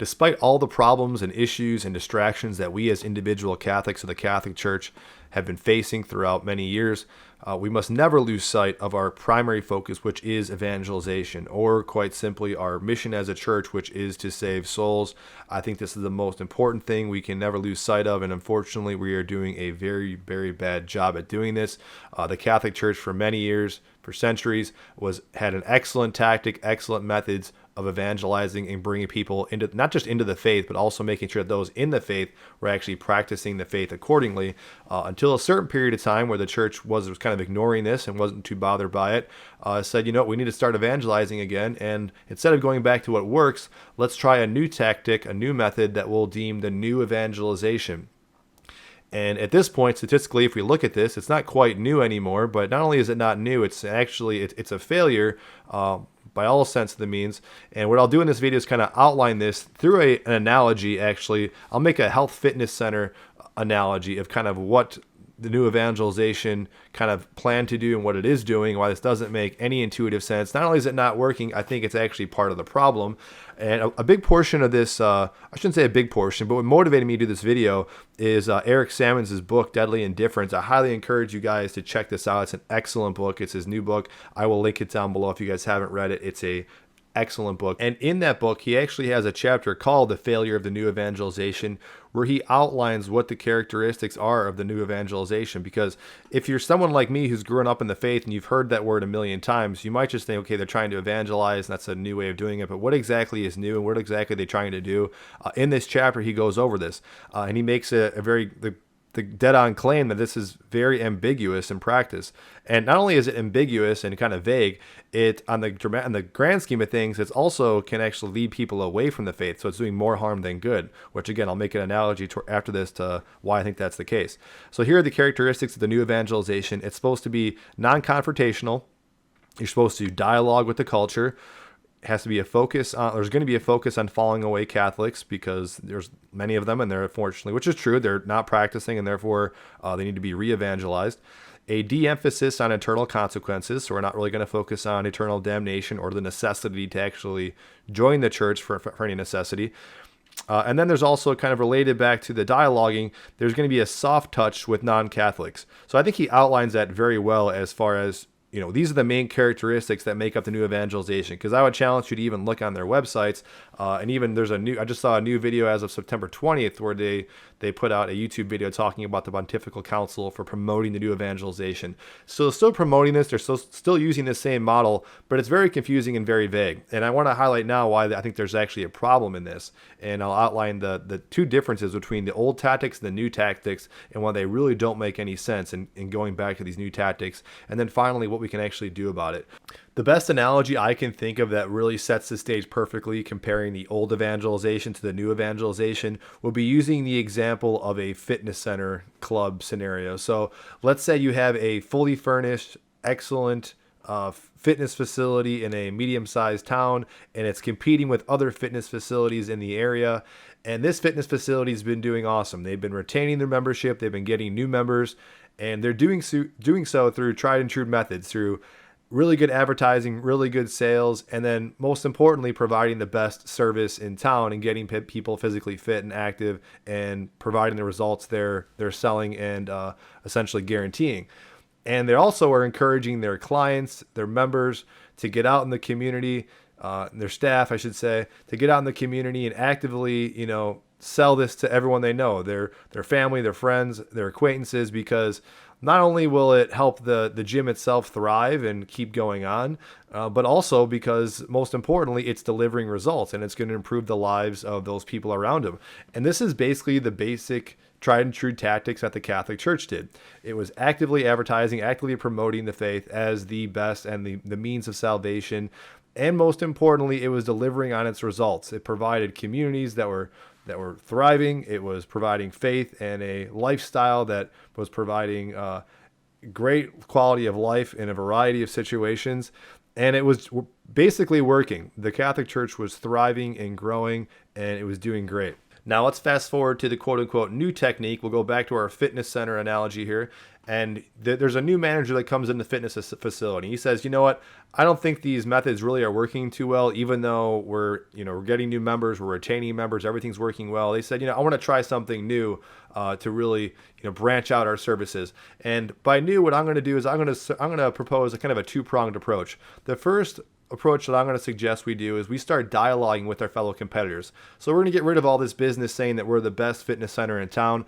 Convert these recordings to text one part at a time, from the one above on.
Despite all the problems and issues and distractions that we as individual Catholics of the Catholic Church have been facing throughout many years, we must never lose sight of our primary focus, which is evangelization, or quite simply our mission as a church, which is to save souls. I think this is the most important thing we can never lose sight of, and unfortunately we are doing a very, very bad job at doing this. The Catholic Church for many years, for centuries, had an excellent tactic, excellent methods of evangelizing and bringing people into, not just into the faith, but also making sure that those in the faith were actually practicing the faith accordingly, until a certain period of time where the church was kind of ignoring this and wasn't too bothered by it, said, we need to start evangelizing again, and instead of going back to what works, let's try a new tactic, a new method that we'll deem the new evangelization. And at this point, statistically, if we look at this, it's not quite new anymore, but not only is it not new, it's actually, it's a failure, by all sense of the means. And what I'll do in this video is kind of outline this through an analogy. Actually, I'll make a health fitness center analogy of kind of what the new evangelization kind of plan to do and what it is doing, why this doesn't make any intuitive sense. Not only is it not working, I think it's actually part of the problem. And a big portion of this, I shouldn't say a big portion, but what motivated me to do this video is Eric Sammons' book, Deadly Indifference. I highly encourage you guys to check this out. It's an excellent book. It's his new book. I will link it down below if you guys haven't read it. It's a excellent book. And in that book, he actually has a chapter called The Failure of the New Evangelization, where he outlines what the characteristics are of the new evangelization. Because if you're someone like me who's grown up in the faith and you've heard that word a million times, you might just think, okay, they're trying to evangelize and that's a new way of doing it. But what exactly is new and what exactly are they trying to do? In this chapter, he goes over this and he makes the dead-on claim that this is very ambiguous in practice. And not only is it ambiguous and kind of vague, it on the grand scheme of things, it's also can actually lead people away from the faith. So it's doing more harm than good, which again, I'll make an analogy after this to why I think that's the case. So here are the characteristics of the new evangelization. It's supposed to be non-confrontational. You're supposed to dialogue with the culture. Has to be a focus on, there's going to be a focus on falling away Catholics because there's many of them and they're unfortunately, which is true, they're not practicing and therefore they need to be re-evangelized. A de-emphasis on eternal consequences, so we're not really going to focus on eternal damnation or the necessity to actually join the church for any necessity. And then there's also kind of related back to the dialoguing, there's going to be a soft touch with non-Catholics. So I think he outlines that very well as far as, these are the main characteristics that make up the new evangelization. Because I would challenge you to even look on their websites. And even I just saw a new video as of September 20th where they put out a YouTube video talking about the Pontifical Council for promoting the new evangelization. So they're still promoting this. They're still using the same model, but it's very confusing and very vague. And I want to highlight now why I think there's actually a problem in this. And I'll outline the two differences between the old tactics and the new tactics and why they really don't make any sense in going back to these new tactics. And then finally, what we can actually do about it. The best analogy I can think of that really sets the stage perfectly comparing the old evangelization to the new evangelization would be using the example of a fitness center club scenario. So let's say you have a fully furnished, excellent fitness facility in a medium-sized town, and it's competing with other fitness facilities in the area. And this fitness facility has been doing awesome. They've been retaining their membership. They've been getting new members, and they're doing so through tried and true methods, through really good advertising, really good sales, and then most importantly, providing the best service in town and getting people physically fit and active and providing the results they're selling and essentially guaranteeing. And they also are encouraging their clients, their members, to get out in the community, their staff, I should say, to get out in the community and actively, sell this to everyone they know, their family, their friends, their acquaintances, because not only will it help the gym itself thrive and keep going on, but also because, most importantly, it's delivering results and it's going to improve the lives of those people around them. And this is basically the basic tried and true tactics that the Catholic Church did. It was actively advertising, actively promoting the faith as the best and the means of salvation. And most importantly, it was delivering on its results. It provided communities that were thriving. It was providing faith and a lifestyle that was providing great quality of life in a variety of situations. And it was basically working. The Catholic Church was thriving and growing, and it was doing great. Now let's fast forward to the quote unquote new technique. We'll go back to our fitness center analogy here. And there's a new manager that comes in the fitness facility. He says, you know what? I don't think these methods really are working too well, even though we're getting new members, we're retaining members, everything's working well. They said, I want to try something new to really, branch out our services. And by new, what I'm going to do is I'm going to propose a kind of a two-pronged approach. The first approach that I'm going to suggest we do is we start dialoguing with our fellow competitors. So we're going to get rid of all this business saying that we're the best fitness center in town.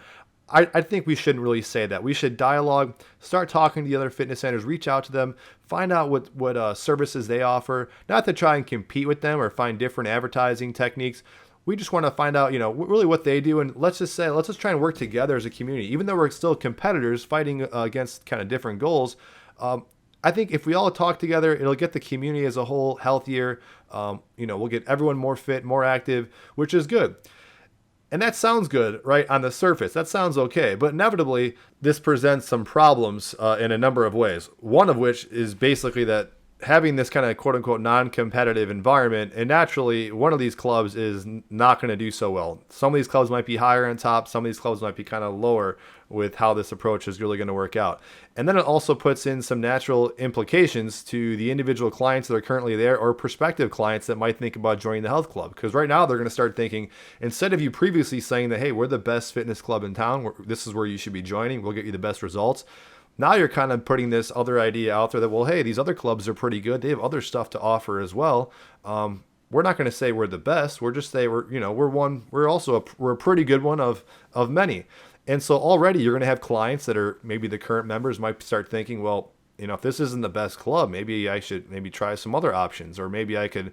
I think we shouldn't really say that. We should dialogue, start talking to the other fitness centers, reach out to them, find out what services they offer, not to try and compete with them or find different advertising techniques. We just want to find out, really what they do. And let's just try and work together as a community. Even though we're still competitors fighting against kind of different goals, I think if we all talk together, it'll get the community as a whole healthier. We'll get everyone more fit, more active, which is good. And that sounds good, right, on the surface. That sounds okay. But inevitably, this presents some problems in a number of ways. One of which is basically that having this kind of quote-unquote non-competitive environment, and naturally, one of these clubs is not going to do so well. Some of these clubs might be higher on top. Some of these clubs might be kind of lower with how this approach is really going to work out. And then it also puts in some natural implications to the individual clients that are currently there or prospective clients that might think about joining the health club. Because right now they're going to start thinking, instead of you previously saying that, hey, we're the best fitness club in town, this is where you should be joining, we'll get you the best results. Now you're kind of putting this other idea out there that, well, hey, these other clubs are pretty good. They have other stuff to offer as well. We're not going to say we're the best. We're just say we're a pretty good one of many. And so already you're going to have clients that are maybe the current members might start thinking, well, if this isn't the best club, maybe I should try some other options, or maybe I don't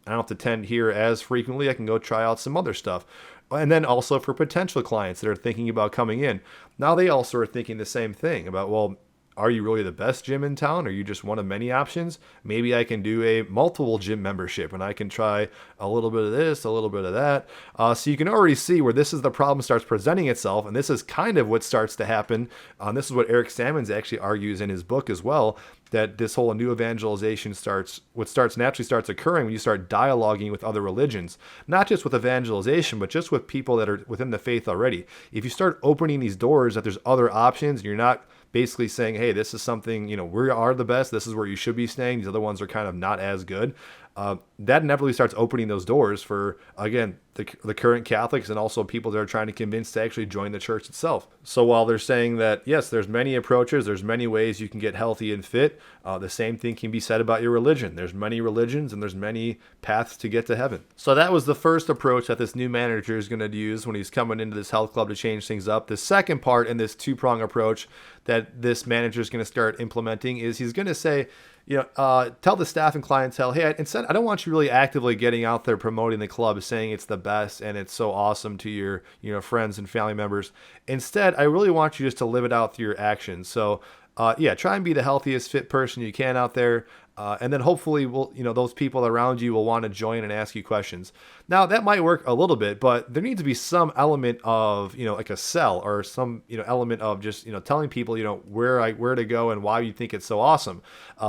have to attend here as frequently. I can go try out some other stuff. And then also for potential clients that are thinking about coming in, now they also are thinking the same thing about, well, are you really the best gym in town? Are you just one of many options? Maybe I can do a multiple gym membership and I can try a little bit of this, a little bit of that. So you can already see where this is the problem starts presenting itself. And this is kind of what starts to happen. This is what Eric Sammons actually argues in his book as well, that this whole new evangelization naturally starts occurring when you start dialoguing with other religions, not just with evangelization, but just with people that are within the faith already. If you start opening these doors that there's other options and you're not basically saying, hey, this is something, we are the best, this is where you should be staying, these other ones are kind of not as good, that inevitably starts opening those doors for, again, the current Catholics and also people that are trying to convince to actually join the church itself. So while they're saying that, yes, there's many approaches, there's many ways you can get healthy and fit, the same thing can be said about your religion. There's many religions and there's many paths to get to heaven. So that was the first approach that this new manager is going to use when he's coming into this health club to change things up. The second part in this two-prong approach that this manager is going to start implementing is he's going to say, tell the staff and clientele, hey, instead, I don't want you really actively getting out there promoting the club, saying it's the best and it's so awesome to your, friends and family members. Instead, I really want you just to live it out through your actions. So, try and be the healthiest, fit person you can out there. And then hopefully those people around you will want to join and ask you questions. Now that might work a little bit, but there needs to be some element of, like a sell or some, element of just, telling people, where to go and why you think it's so awesome.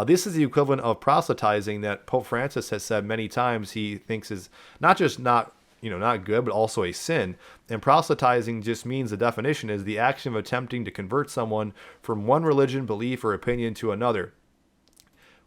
This is the equivalent of proselytizing that Pope Francis has said many times he thinks is not just not good, but also a sin. And proselytizing just means, the definition is the action of attempting to convert someone from one religion, belief, or opinion to another.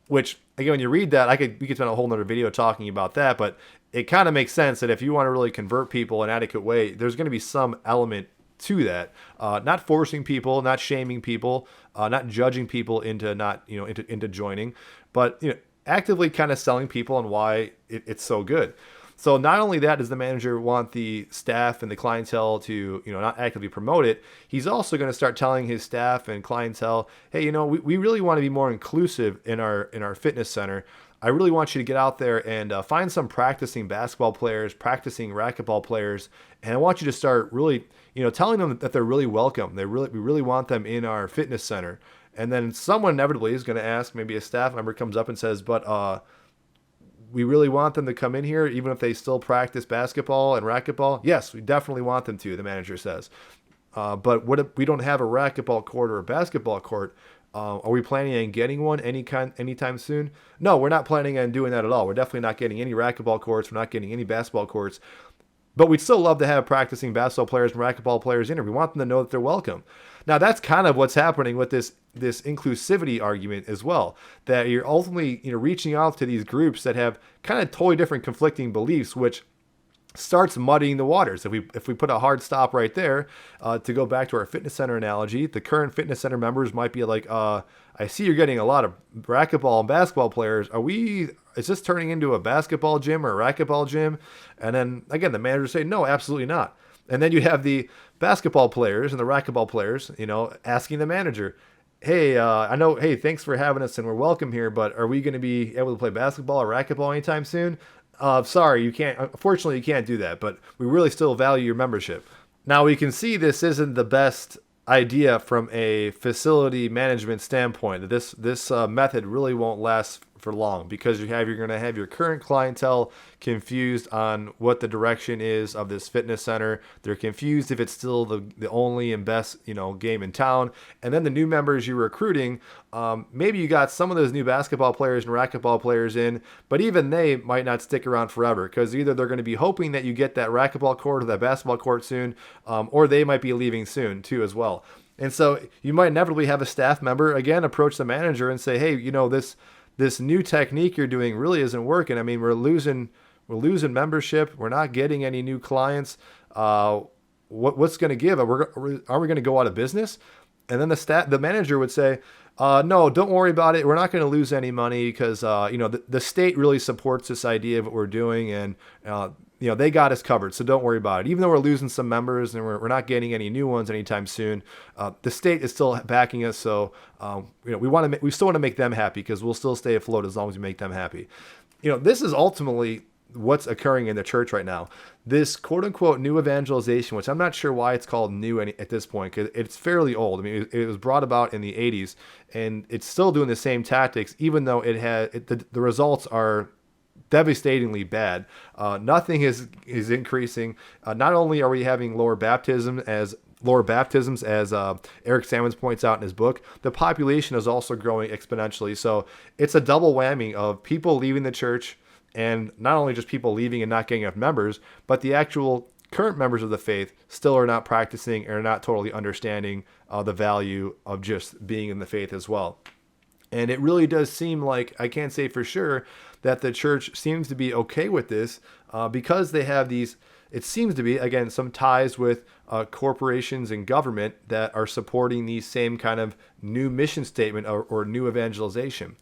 Which, again, when you read that, we could spend a whole nother video talking about that, but it kind of makes sense that if you want to really convert people in an adequate way, there's going to be some element to that. Not forcing people, not shaming people, not judging people into into joining, but actively kind of selling people on why it's so good. So not only that does the manager want the staff and the clientele to, not actively promote it, he's also going to start telling his staff and clientele, hey, we really want to be more inclusive in our fitness center. I really want you to get out there and find some practicing basketball players, practicing racquetball players, and I want you to start really, telling them that they're really welcome. We really want them in our fitness center. And then someone inevitably is going to ask, maybe a staff member comes up and says, but we really want them to come in here, even if they still practice basketball and racquetball. Yes, we definitely want them to, the manager says. But what if we don't have a racquetball court or a basketball court? Are we planning on getting one anytime soon? No, we're not planning on doing that at all. We're definitely not getting any racquetball courts. We're not getting any basketball courts. But we'd still love to have practicing basketball players and racquetball players in here. We want them to know that they're welcome. Now, that's kind of what's happening with this inclusivity argument as well, that you're ultimately reaching out to these groups that have kind of totally different conflicting beliefs, which starts muddying the waters. If we put a hard stop right there, to go back to our fitness center analogy, the current fitness center members might be like, I see you're getting a lot of racquetball and basketball players. Is this turning into a basketball gym or a racquetball gym? And then again, the manager say, no, absolutely not. And then you have the basketball players and the racquetball players, asking the manager, hey, I know, hey, thanks for having us and we're welcome here, but are we going to be able to play basketball or racquetball anytime soon? Sorry, you can't. Unfortunately, you can't do that, but we really still value your membership. Now, we can see this isn't the best idea from a facility management standpoint. This method really won't last for long, because you're going to have your current clientele confused on what the direction is of this fitness center. They're confused if it's still the only and best game in town. And then the new members you're recruiting, maybe you got some of those new basketball players and racquetball players in, but even they might not stick around forever, because either they're going to be hoping that you get that racquetball court or that basketball court soon, or they might be leaving soon too as well. And so you might inevitably have a staff member again approach the manager and say, hey, this new technique you're doing really isn't working. I mean, we're losing membership. We're not getting any new clients. What's going to give? Are we going to go out of business? And then the manager would say, no, don't worry about it. We're not going to lose any money, because the state really supports this idea of what we're doing, and they got us covered, so don't worry about it. Even though we're losing some members and we're not getting any new ones anytime soon, the state is still backing us. So we still want to make them happy, because we'll still stay afloat as long as we make them happy. This is ultimately what's occurring in the church right now. This quote unquote new evangelization, which I'm not sure why it's called new at this point, because it's fairly old. I mean, it was brought about in the 80s, and it's still doing the same tactics, even though the results are devastatingly bad. Nothing is increasing. Not only are we having lower baptisms, as Eric Sammons points out in his book, the population is also growing exponentially. So it's a double whammy of people leaving the church, and not only just people leaving and not getting enough members, but the actual current members of the faith still are not practicing and are not totally understanding the value of just being in the faith as well. And it really does seem like, I can't say for sure, that the church seems to be okay with this, because they have these, it seems to be, again, some ties with corporations and government that are supporting these same kind of new mission statement or new evangelization.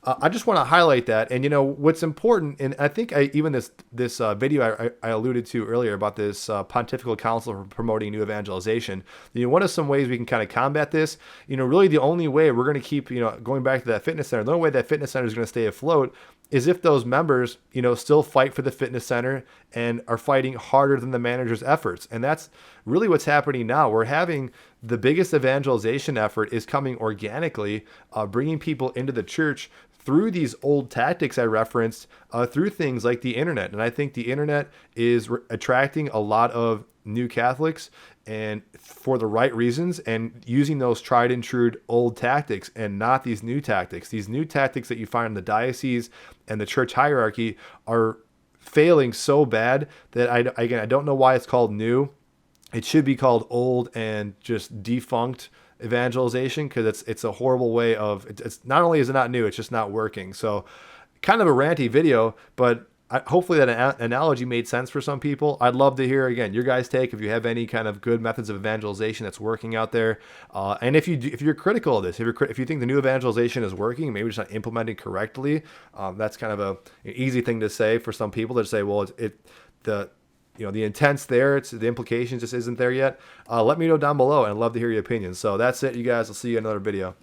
I just want to highlight that. And what's important, and I think even this video I alluded to earlier about this Pontifical Council for Promoting New Evangelization, what are some ways we can kind of combat this? Really the only way we're going to keep, going back to that fitness center, the only way that fitness center is going to stay afloat is if those members, still fight for the fitness center and are fighting harder than the manager's efforts. And that's really what's happening now. We're having the biggest evangelization effort is coming organically, bringing people into the church through these old tactics I referenced, through things like the internet. And I think the internet is attracting a lot of new Catholics, and for the right reasons, and using those tried and true old tactics and not these new tactics. These new tactics that you find in the diocese and the church hierarchy are failing so bad that I don't know why it's called new. It should be called old and just defunct evangelization, because it's a horrible way of, it's not only is it not new, it's just not working. So kind of a ranty video, but hopefully that analogy made sense for some people. I'd love to hear, again, your guys' take, if you have any kind of good methods of evangelization that's working out there. And if you're critical of this, if you think the new evangelization is working, maybe it's not implemented correctly, that's kind of an easy thing to say for some people to say, well, the intent's there, the implication just isn't there yet. Let me know down below, and I'd love to hear your opinions. So that's it, you guys. I'll see you in another video.